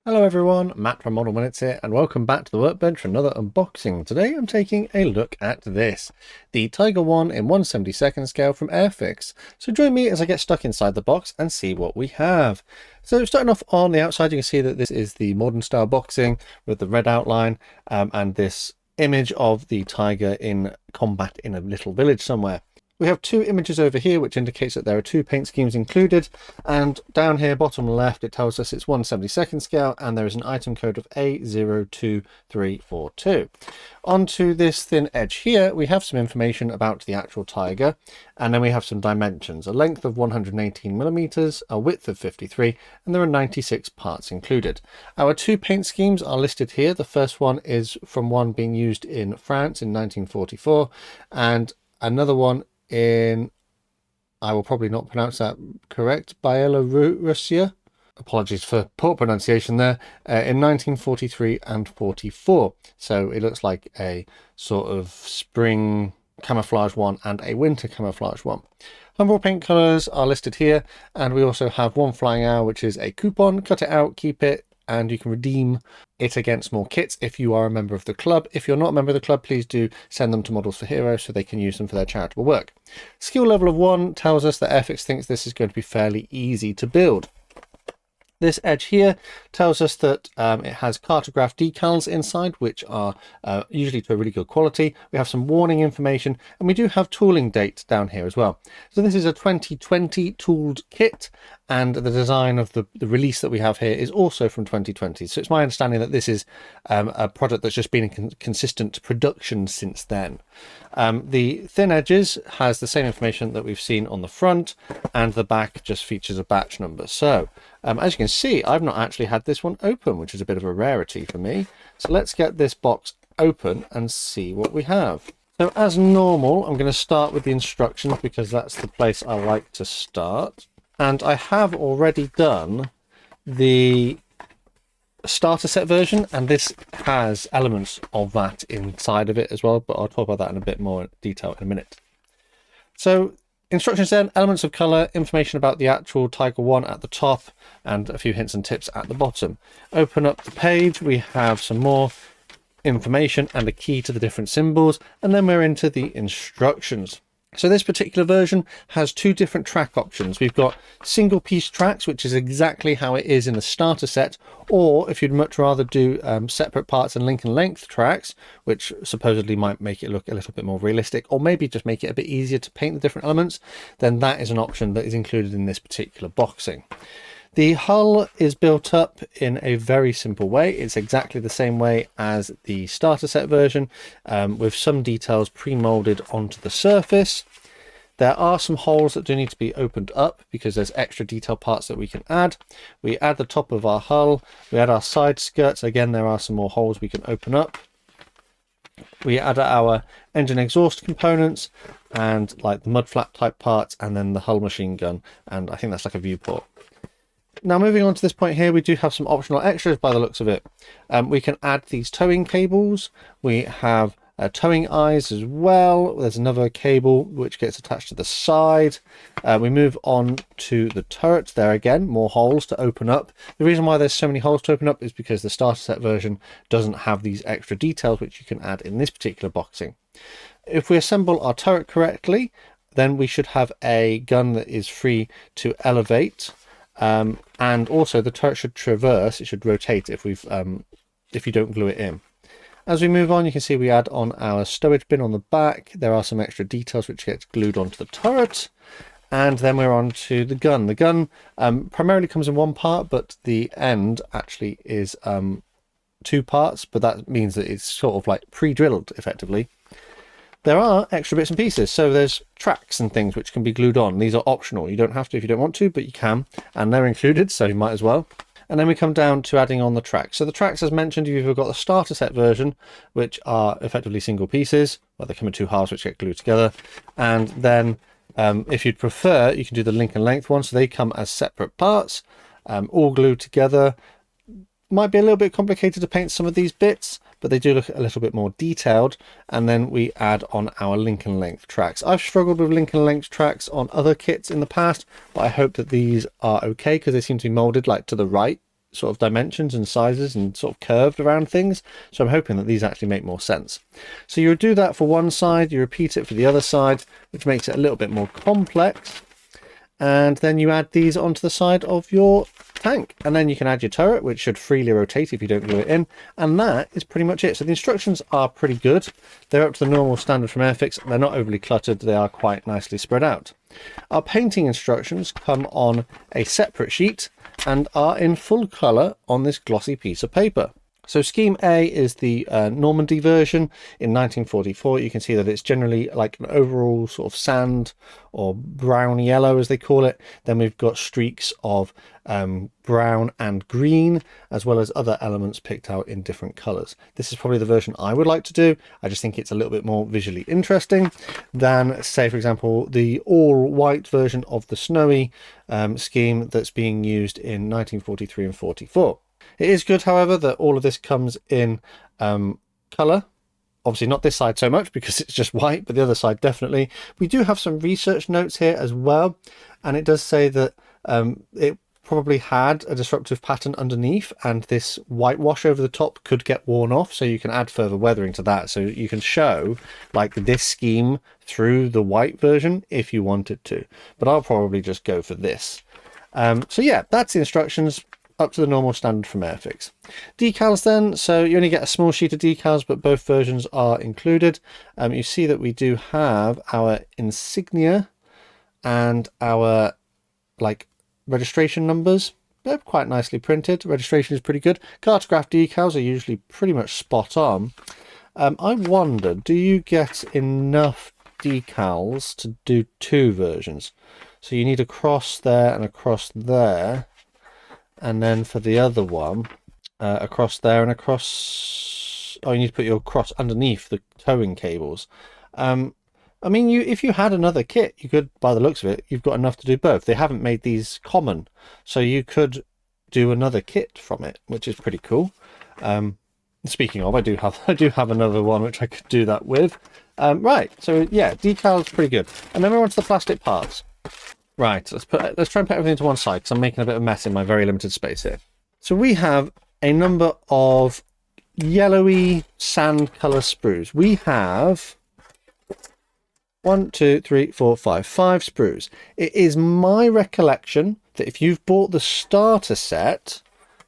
Hello everyone, Matt from Model Minutes here, and welcome back to the workbench for another unboxing. Today I'm taking a look at this, the Tiger 1 in 1/72nd scale from Airfix. So join me as I get stuck inside the box and see what we have. So starting off on the outside, you can see that this is the modern style boxing with the red outline and this image of the Tiger in combat in a little village somewhere. We have two images over here, which indicates that there are two paint schemes included. And down here, bottom left, it tells us it's 1/72nd scale, and there is an item code of A02342. Onto this thin edge here, we have some information about the actual Tiger, and then we have some dimensions: a length of 118 millimeters, a width of 53, and there are 96 parts included. Our two paint schemes are listed here. The first one is from one being used in France in 1944, and another one in, I will probably not pronounce that correct, Bielorussia. Apologies for poor pronunciation there, in 1943 and 44. So it looks like a sort of spring camouflage one and a winter camouflage one. Humble paint colours are listed here, and we also have one flying hour, which is a coupon. Cut it out, keep it, and you can redeem it against more kits if you are a member of the club. If you're not a member of the club, please do send them to Models for Heroes so they can use them for their charitable work. Skill level of 1 tells us that Airfix thinks this is going to be fairly easy to build. This edge here tells us that it has cartograph decals inside, which are usually to a really good quality. We have some warning information, and we do have tooling date down here as well. So this is a 2020 tooled kit, and the design of the release that we have here is also from 2020. So it's my understanding that this is a product that's just been in consistent production since then. The thin edges has the same information that we've seen on the front, and the back just features a batch number. So as you can see, I've not actually had this one open, which is a bit of a rarity for me. So let's get this box open and see what we have. So as normal, I'm going to start with the instructions because that's the place I like to start. And I have already done the starter set version, and this has elements of that inside of it as well, but I'll talk about that in a bit more detail in a minute. So instructions then: elements of color, information about the actual Tiger 1 at the top, and a few hints and tips at the bottom. Open up the page, we have some more information and a key to the different symbols, and then we're into the instructions. So this particular version has two different track options. We've got single piece tracks, which is exactly how it is in the starter set, or if you'd much rather do separate parts and link and length tracks, which supposedly might make it look a little bit more realistic, or maybe just make it a bit easier to paint the different elements, then that is an option that is included in this particular boxing. The hull is built up in a very simple way. It's exactly the same way as the starter set version, with some details pre-molded onto the surface. There are some holes that do need to be opened up because there's extra detail parts that we can add. We add the top of our hull, we add our side skirts. Again, there are some more holes we can open up. We add our engine exhaust components and like the mud flap type parts, and then the hull machine gun, and I think that's like a viewport. Now moving on to this point here, we do have some optional extras by the looks of it. We can add these towing cables. We have towing eyes as well. There's another cable which gets attached to the side. We move on to the turret. There again, more holes to open up. The reason why there's so many holes to open up is because the starter set version doesn't have these extra details which you can add in this particular boxing. If we assemble our turret correctly, then we should have a gun that is free to elevate. And also the turret should traverse, it should rotate if you don't glue it in. As we move on, you can see we add on our stowage bin on the back. There are some extra details which get glued onto the turret. And then we're on to the gun. The gun primarily comes in one part, but the end actually is two parts, but that means that it's sort of like pre-drilled effectively. There are extra bits and pieces, so there's tracks and things which can be glued on. These are optional. You don't have to if you don't want to, but you can, and they're included, so you might as well. And then we come down to adding on the tracks. So the tracks, as mentioned, you've either got the starter set version, which are effectively single pieces, well, they come in two halves which get glued together, and then if you'd prefer, you can do the link and length one, so they come as separate parts, all glued together. Might be a little bit complicated to paint some of these bits, but they do look a little bit more detailed. And then we add on our link and length tracks. I've struggled with link and length tracks on other kits in the past, but I hope that these are okay because they seem to be molded like to the right. sort of dimensions and sizes and sort of curved around things. So I'm hoping that these actually make more sense. So you would do that for one side, you repeat it for the other side, which makes it a little bit more complex. And then you add these onto the side of your tank, and then you can add your turret, which should freely rotate if you don't glue it in, and that is pretty much it. So the instructions are pretty good. They're up to the normal standard from Airfix. They're not overly cluttered, they are quite nicely spread out. Our painting instructions come on a separate sheet and are in full colour on this glossy piece of paper. So scheme A is the Normandy version in 1944. You can see that it's generally like an overall sort of sand or brown yellow, as they call it. Then we've got streaks of brown and green, as well as other elements picked out in different colours. This is probably the version I would like to do. I just think it's a little bit more visually interesting than, say, for example, the all-white version of the Snowy scheme that's being used in 1943 and 44. It is good, however, that all of this comes in colour. Obviously not this side so much because it's just white, but the other side definitely. We do have some research notes here as well, and it does say that it probably had a disruptive pattern underneath, and this whitewash over the top could get worn off, so you can add further weathering to that. So you can show like this scheme through the white version if you wanted to, but I'll probably just go for this. So yeah, that's the instructions, up to the normal standard from Airfix. Decals then, so you only get a small sheet of decals, but both versions are included. You see that we do have our insignia and our like registration numbers. They're quite nicely printed. Registration is pretty good. Cartograph decals are usually pretty much spot on. I wonder, do you get enough decals to do two versions? So you need a cross there and a cross there. And then for the other one, across there and across... Oh, you need to put your cross underneath the towing cables. I mean, if you had another kit, you could, by the looks of it, you've got enough to do both. They haven't made these common, so you could do another kit from it, which is pretty cool. Speaking of, I do have another one which I could do that with. Right, so yeah, decals pretty good. And then we're on to the plastic parts. Right, let's try and put everything to one side because I'm making a bit of a mess in my very limited space here. So we have a number of yellowy sand colour sprues. We have 1, 2, 3, 4, 5 sprues. It is my recollection that if you've bought the starter set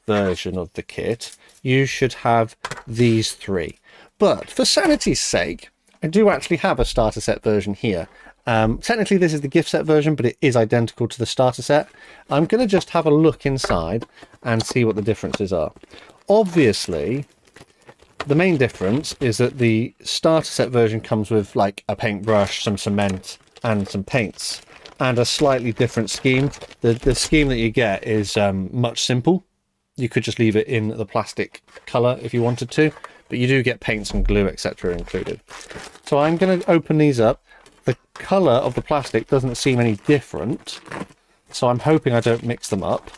version of the kit, you should have these 3. But for sanity's sake, I do actually have a starter set version here. Technically this is the gift set version, but it is identical to the starter set. I'm going to just have a look inside and see what the differences are. Obviously, the main difference is that the starter set version comes with like a paintbrush, some cement and some paints, and a slightly different scheme. The scheme that you get is much simple. You could just leave it in the plastic colour if you wanted to, but you do get paints and glue, etc. included. So I'm going to open these up. The colour of the plastic doesn't seem any different, so I'm hoping I don't mix them up.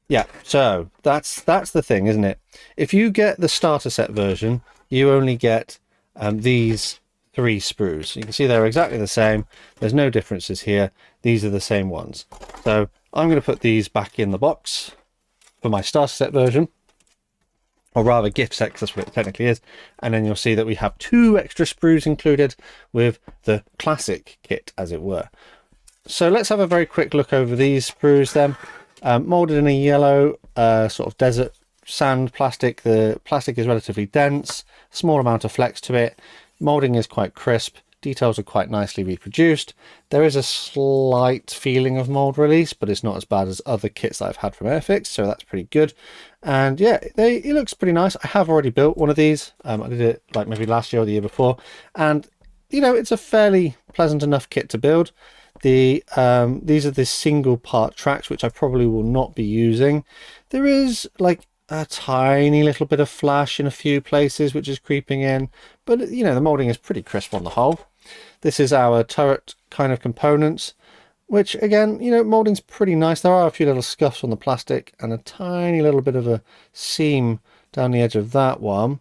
Yeah, so that's the thing, isn't it? If you get the starter set version, you only get these 3 sprues. You can see they're exactly the same. There's no differences here. These are the same ones. So I'm going to put these back in the box for my starter set version, or rather gift set, because that's what it technically is. And then you'll see that we have 2 extra sprues included with the classic kit, as it were. So let's have a very quick look over these sprues then. Moulded in a yellow sort of desert sand plastic. The plastic is relatively dense, small amount of flex to it. Moulding is quite crisp. Details are quite nicely reproduced. There is a slight feeling of mould release, but it's not as bad as other kits that I've had from Airfix, so that's pretty good. And yeah, it looks pretty nice. I have already built one of these. I did it like maybe last year or the year before, and you know, it's a fairly pleasant enough kit to build. These are the single part tracks, which I probably will not be using. There is like a tiny little bit of flash in a few places, which is creeping in, but you know, the moulding is pretty crisp on the whole. This is our turret kind of components, which again, you know, moulding's pretty nice. There are a few little scuffs on the plastic and a tiny little bit of a seam down the edge of that one,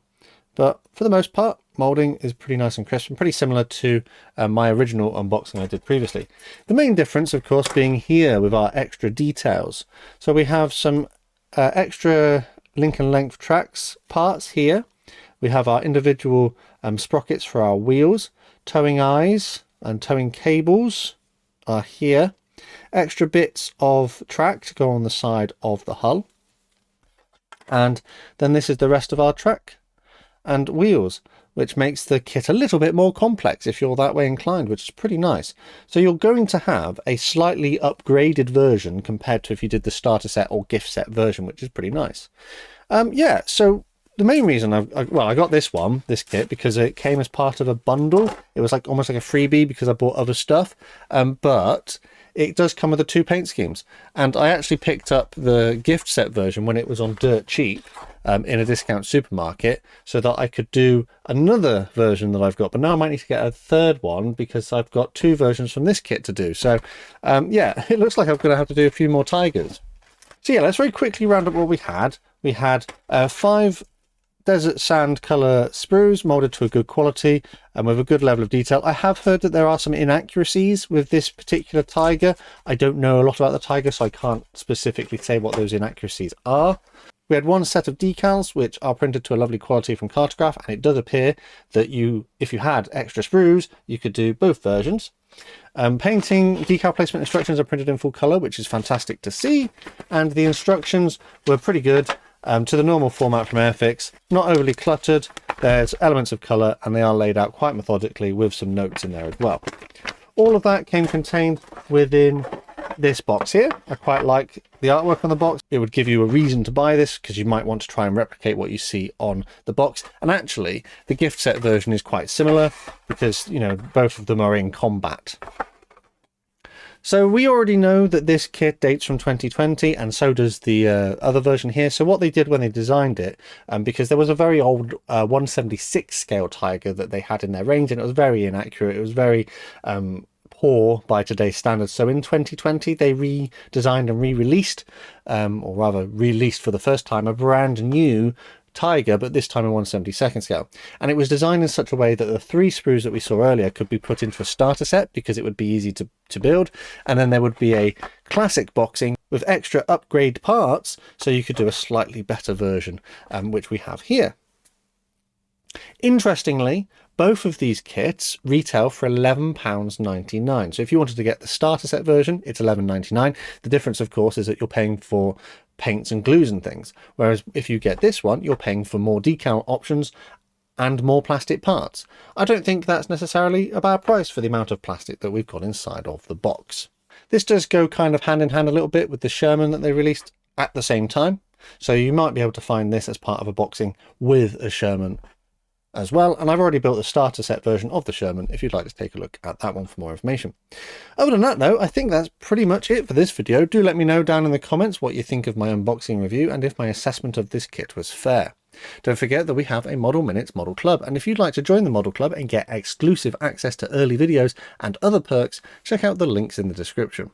but for the most part, moulding is pretty nice and crisp and pretty similar to my original unboxing I did previously. The main difference, of course, being here with our extra details. So we have some extra link and length tracks parts here. We have our individual sprockets for our wheels, towing eyes and towing cables are here. Extra bits of track to go on the side of the hull. And then this is the rest of our track and wheels, which makes the kit a little bit more complex if you're that way inclined, which is pretty nice. So you're going to have a slightly upgraded version compared to if you did the starter set or gift set version, which is pretty nice. Yeah, so the main reason I got this kit because it came as part of a bundle. It was like almost like a freebie because I bought other stuff, but it does come with the 2 paint schemes. And I actually picked up the gift set version when it was on dirt cheap in a discount supermarket so that I could do another version that I've got. But now I might need to get a third one because I've got 2 versions from this kit to do. So yeah, it looks like I'm going to have to do a few more Tigers. So yeah, let's very quickly round up what we had. We had 5 desert sand colour sprues molded to a good quality and with a good level of detail. I have heard that there are some inaccuracies with this particular Tiger. I don't know a lot about the Tiger, so I can't specifically say what those inaccuracies are. We had 1 set of decals which are printed to a lovely quality from Cartograph, and it does appear that if you had extra sprues, you could do both versions. Painting decal placement instructions are printed in full colour, which is fantastic to see, and the instructions were pretty good. To the normal format from Airfix, not overly cluttered, there's elements of colour and they are laid out quite methodically with some notes in there as well. All of that came contained within this box here. I quite like the artwork on the box. It would give you a reason to buy this because you might want to try and replicate what you see on the box. And actually the gift set version is quite similar because, you know, both of them are in combat. So we already know that this kit dates from 2020 and so does the other version here. So what they did when they designed it, because there was a very old 1/76 scale Tiger that they had in their range and it was very inaccurate. It was very poor by today's standards. So in 2020 they redesigned and re-released, or rather released for the first time, a brand new Tiger, but this time in 1/72 scale, and it was designed in such a way that the 3 sprues that we saw earlier could be put into a starter set because it would be easy to build, and then there would be a classic boxing with extra upgrade parts so you could do a slightly better version, which we have here. Interestingly, both of these kits retail for £11.99. So if you wanted to get the starter set version, it's £11.99. The difference, of course, is that you're paying for paints and glues and things. Whereas if you get this one, you're paying for more decal options and more plastic parts. I don't think that's necessarily a bad price for the amount of plastic that we've got inside of the box. This does go kind of hand in hand a little bit with the Sherman that they released at the same time. So you might be able to find this as part of a boxing with a Sherman as well, and I've already built the starter set version of the Sherman if you'd like to take a look at that one for more information. Other than that though, I think that's pretty much it for this video. Do let me know down in the comments what you think of my unboxing review and if my assessment of this kit was fair. Don't forget that we have a Model Minutes Model Club, and if you'd like to join the Model Club and get exclusive access to early videos and other perks, check out the links in the description.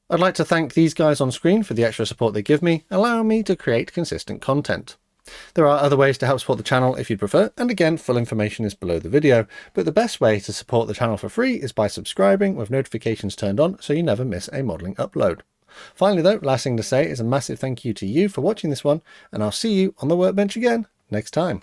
I'd like to thank these guys on screen for the extra support they give me, allowing me to create consistent content. There are other ways to help support the channel if you'd prefer, and again, full information is below the video, but the best way to support the channel for free is by subscribing with notifications turned on so you never miss a modelling upload. Finally though, last thing to say is a massive thank you to you for watching this one, and I'll see you on the workbench again next time.